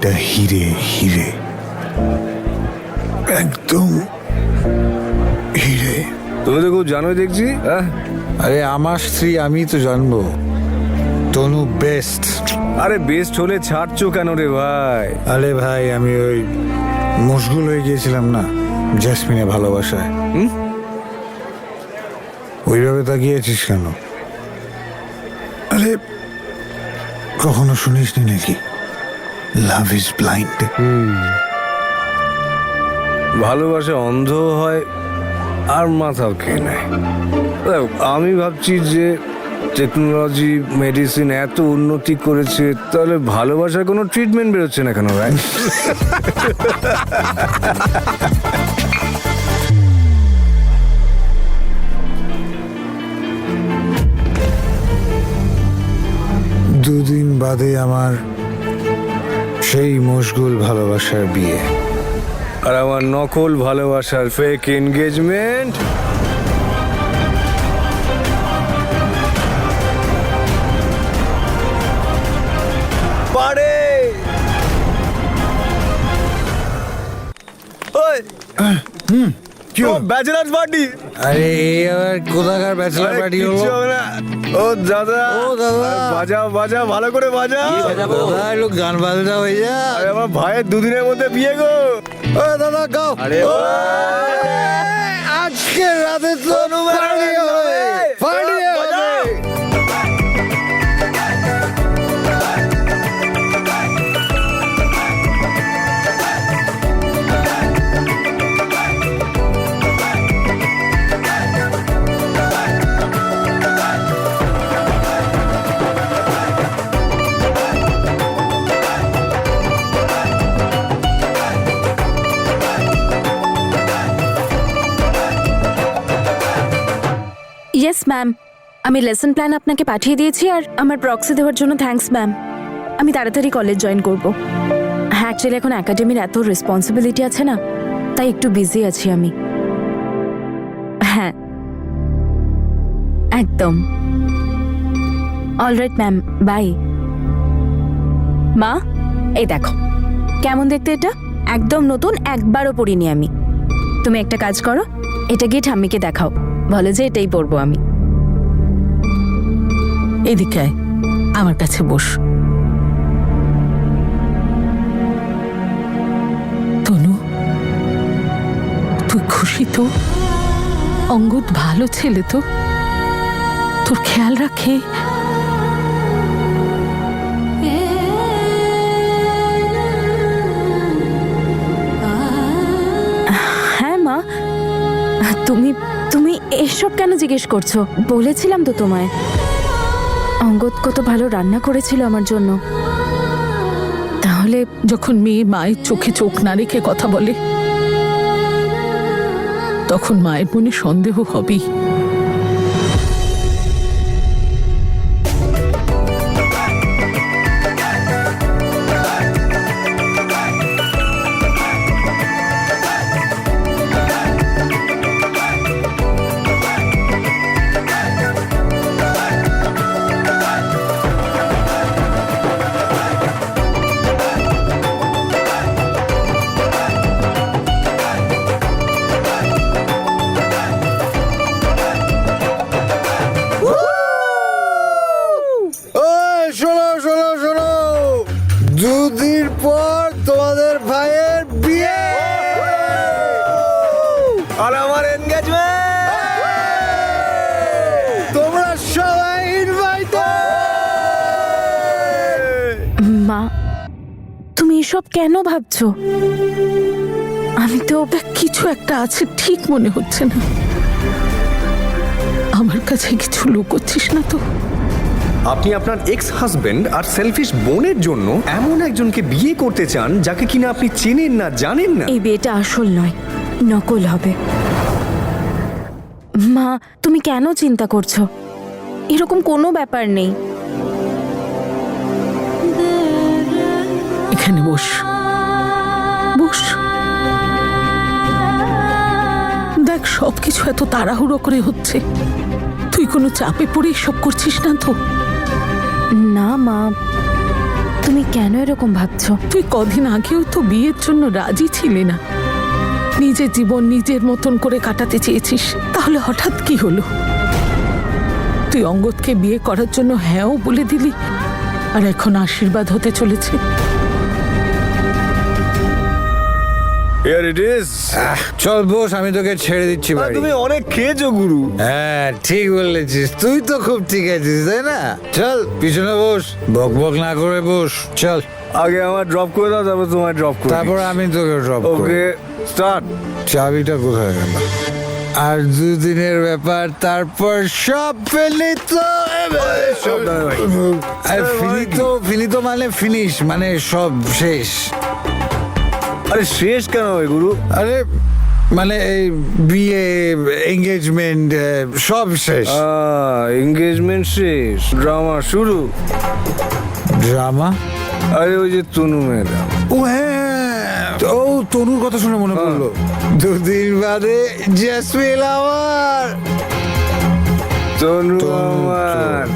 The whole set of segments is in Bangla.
এটা হিরে হিরে, একদম হিরে। তুমি তো খুব জানোই দেখছি। আরে আমার স্ত্রী, আমি তো জানবো। তনু বেস্ট। আরে বেস্ট হলে ছাড়ছো কেন রে ভাই? আরে ভাই, আমি ওই মশগুল হয়ে গিয়েছিলাম না জেসমিনের ভালোবাসায়। ওইভাবে তাকিয়েছিস কেন? আরে কখনো শুনিসনি নাকি লাভ ইজ ব্লাইন্ড? ভালোবাসা অন্ধ হয় আর মাথাও খেয়ে নেয়। আমি ভাবছি যে টেকনোলজি মেডিসিন এত উন্নতি করেছে, তাহলে ভালোবাসার কোনো ট্রিটমেন্ট বেরোচ্ছে না কেন ভাই? দুদিন বাদে আমার সেই মশগুল ভালোবাসার বিয়ে। আর আমার নকল ভালোবাসার ফেক এনগেজমেন্ট। পারে ওই কি হলো? Bachelor party. আরে এই আবার কোথাকার ব্যাচেলার পার্টি হলো? ও দাদা, ও দাদা। বাজাও বাজাও, ভালো করে বাজাও। দাদা একটু গান বাজনা হয়ে যা। আরে আমার ভাইয়ের দুদিনের মধ্যে বিয়ে গো। ও দাদা গাও। আরে ও আজকে রাতে তো পার্টি হবে, পার্টি হবে। ইয়েস ম্যাম, আমি লেসন প্ল্যান আপনাকে পাঠিয়ে দিয়েছি আর আমার প্রক্সি দেওয়ার জন্য থ্যাঙ্কস ম্যাম। আমি তাড়াতাড়ি কলেজ জয়েন করব। হ্যাঁ, অ্যাকচুয়ালি এখন একাডেমির এত রেসপন্সিবিলিটি আছে না, তাই একটু বিজি আছি আমি। হ্যাঁ একদম। Alright ma'am, bye. মা, এই দেখো কেমন দেখতে এটা, একদম নতুন, একবারও পরিনি আমি। তুমি একটা কাজ করো, এটা গিয়ে ঠাম্মিকে দেখাও, বলো যে এটাই পরবো আমি। এদিকে আয়, আমার কাছে বস। তনু, তুই খুশি তো? অঙ্গদ ভালো ছেলে তো, তোর খেয়াল রাখে। হ্যাঁ মা, তুমি তুমি এসব কেন জিজ্ঞেস করছো? বলেছিলাম তো তোমায়, অঙ্গদ কত ভালো রান্না করেছিল আমার জন্য। তাহলে যখন মেয়ে মায়ের চোখে চোখ না রেখে কথা বলে, তখন মায়ের মনে সন্দেহ হবেই। শোনো শোনো শোনো, দুদিন পর তোমাদের ভাইয়ের বিয়ে আর আমার এনগেজমেন্ট। তোমরা সবাই ইনভাইটেড। মা, তুমি এসব কেন ভাবছো? আমি তো কিছু একটা আছে ঠিক মনে হচ্ছে না। আমার কাছে কিছু লুকোচ্ছিস না তো? আপনি আপনার এক্স হাজবেন্ড আর সেলফিশ বোনের জন্য এমন একজনকে বিয়ে করতে চান যাকে কিনা আপনি চেনেন না, জানেন না। এই বিয়েটা আসল নয়, নকল হবে। মা, তুমি কেন চিন্তা করছো? এরকম কোনো ব্যাপার নেই। এখানে বস, বস। দেখ, সবকিছু এত তাড়াহুড়ো করে হচ্ছে, তুই কোনো চাপে পড়ে এসব করছিস না তো? না মা, তুমি তুমি কেন এরকম ভাবছো? তুই কদিন আগেও তো বিয়ের জন্য রাজি ছিলি না, নিজের জীবন নিজের মতন করে কাটাতে চেয়েছিস, তাহলে হঠাৎ কি হলো? তুই অঙ্গদকে বিয়ে করার জন্য হ্যাঁও বলে দিলি, আর এখন আশীর্বাদ হতে চলেছে। Here it is. চল বস, আমি তোকে ছেড়ে দিচ্ছি বাড়ি। তুমি অনেক খেয়েছো গুরু। হ্যাঁ ঠিক বলেছিস, তুই তো খুব ঠিক আছিস তাই না? চল পিছনে বস, বক বক না করে বস। চল আগে আমার ড্রপ করে দাও, তারপর তোমায় ড্রপ করে তারপর আমি তোকে ড্রপ ওকে করব। স্টার্ট। চাবিটা কোথায় গেল? আর দুদিনের ব্যাপার, তারপর সব ফেলিতো। সাবধানে ভাই। ফিনিতো মানে ফিনিশ, মানে সব শেষ। আরে শেষ কেন হবে গুরু? আরে মানে এই বিয়ে, এঙ্গেজমেন্ট সব শেষ। এঙ্গেজমেন্ট শেষ, ড্রামা শুরু। ড্রামা? আরে ওই যে তনু ম্যাডাম। ও হ্যাঁ, ও তনুর কথা শুনে মনে পড়লো, দুদিন বাদে জেসমিন আমার। তনু আমার।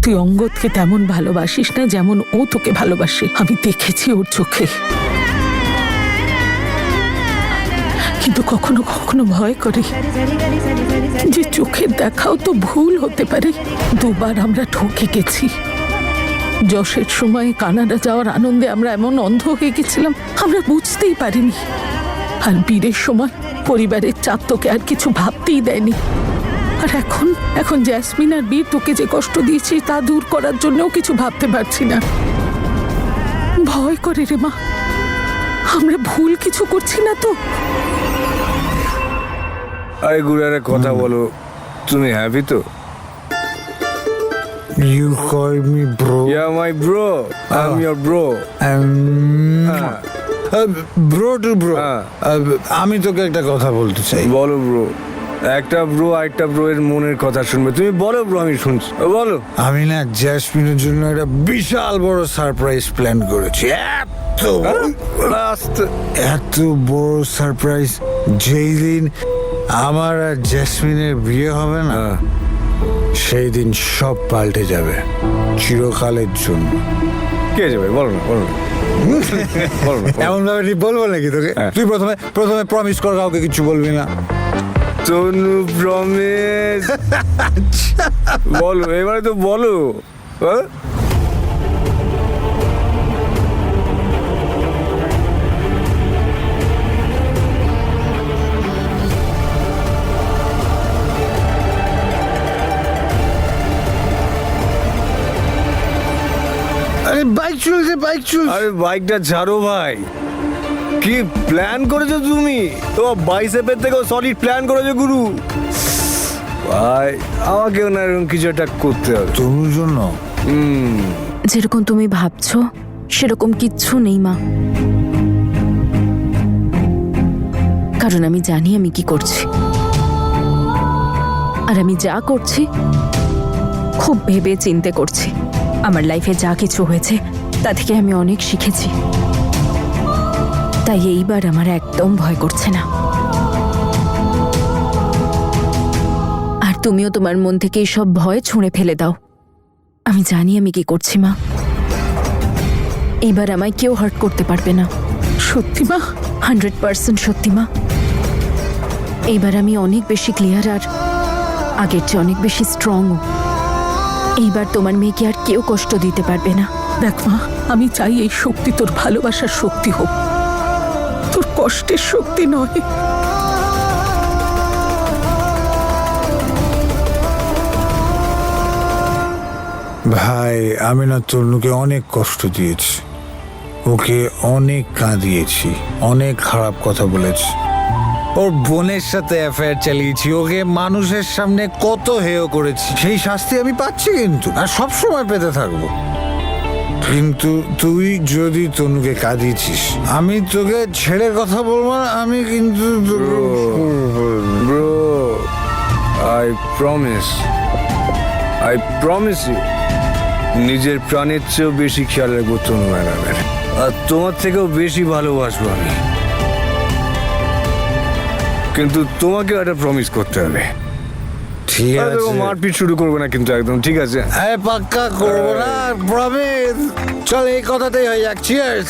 তুই অঙ্গদকে তেমন ভালোবাসিস না যেমন ও তোকে ভালোবাসে, আমি দেখেছি ওর চোখে। কিন্তু কখনো কখনো ভয় করে যে চোখের দেখাও তো ভুল হতে পারে। দুবার আমরা ঠকে গেছি। যশের সময় কানাডা যাওয়ার আনন্দে আমরা এমন অন্ধ হয়ে গেছিলাম, আমরা বুঝতেই পারিনি। আর বীরের সময় পরিবারের চাপ তোকে আর কিছু ভাবতেই দেয়নি। আর এখন জ্যাসমিন আর বীর তোকে যে কষ্ট দিয়েছে তা দূর করার জন্যও কিছু ভাবতে পারছি না। ভয় করে রে মা, আমরা ভুল কিছু করছি না তো? আরে গুরু একটা কথা বলো, তুমি হ্যাপি তো? You call me bro. Yeah, my bro. I'm your bro. Bro to bro, হ্যাঁ। আমি তোকে একটা কথা বলতে চাই। বলো ব্রো। একটা ব্রো আরেকটা ব্রো এর মনের কথা শুনবে। তুমি বলো ব্রো, আমি শুনছি। বলো। আমি না জ্যাসমিনের জন্য একটা বিশাল বড় সারপ্রাইজ প্ল্যান করেছি। এত বড় সারপ্রাইজ, যেই দিন আমার আর জ্যাসমিনের বিয়ে হবে না, সেই দিন সব পাল্টে যাবে চিরকালের জন্য। কে যাবে বলো না, বলো না। বলো না। এমন ভাবে ঠিক বলবো নাকি তোকে? তুই প্রথমে প্রমিস কর কাউকে কিছু বলবি না। তনু প্রমিস। বলো এবারে তো বলো। হ্যাঁ? আরে বাইক চলছে, বাইক চলছে। আরে বাইকটা ছাড়ো ভাই। কি প্ল্যান করেছো তুমি? তো বাইসেপের থেকেও সলিড প্ল্যান করেছো গুরু। ভাই আমাকেও না এরকম কিছু একটা করতে হবে। তনুর জন্য যেরকম তুমি ভাবছো সেরকম কিচ্ছু নেই মা, কারণ আমি জানি আমি কি করছি। আর আমি যা করছি খুব ভেবে চিন্তে করছি। আমার লাইফে যা কিছু হয়েছে তা থেকে আমি অনেক শিখেছি, তাই এইবার আমার একদম ভয় করছে না। আর তুমিও তোমার মন থেকে সব ভয় ছুঁড়ে ফেলে দাও। আমি জানি আমি কি করছি মা, এইবার আমায় কেউ হার্ট করতে পারবে না। সত্যি মা? 100% সত্যি মা। এইবার আমি অনেক বেশি ক্লিয়ার, আর আগের চেয়ে অনেক বেশি স্ট্রং। এইবার তোমার মেয়েকে আর কেউ কষ্ট দিতে পারবে না। দেখ মা, আমি চাই এই শক্তি তোর ভালোবাসার শক্তি হোক, তোর কষ্টের শক্তি নয়। ভাই আমি না তনুকে অনেক কষ্ট দিয়েছি, ওকে অনেক কাঁদিয়েছি, অনেক খারাপ কথা বলেছি, ওর বোনের সাথে অ্যাফেয়ার চালিয়েছি, ওকে মানুষের সামনে কত হেয় করেছি। সেই শাস্তি আমি পাচ্ছি কিন্তু, আর সব সময় পেতে থাকবো। কিন্তু তুই যদি তনুকে কাঁদিয়েছিস, আমি তোকে ছেড়ে কথা বলবো না। আমি কিন্তু ব্রো আই প্রমিস ইউ, নিজের প্রাণের চেয়েও বেশি খেয়াল রাখবো তনু ম্যাডামের, আর তোমার থেকেও বেশি ভালোবাসবো আমি। কিন্তু তোমাকে একটা প্রমিস করতে হবে। ঠিক আরে দেখো, আছে মারপিট শুরু করবে না কিন্তু একদম, ঠিক আছে? পাক্কা করবো না প্রমিস চল এই কথাতেই হয়ে যাক চিয়ার্স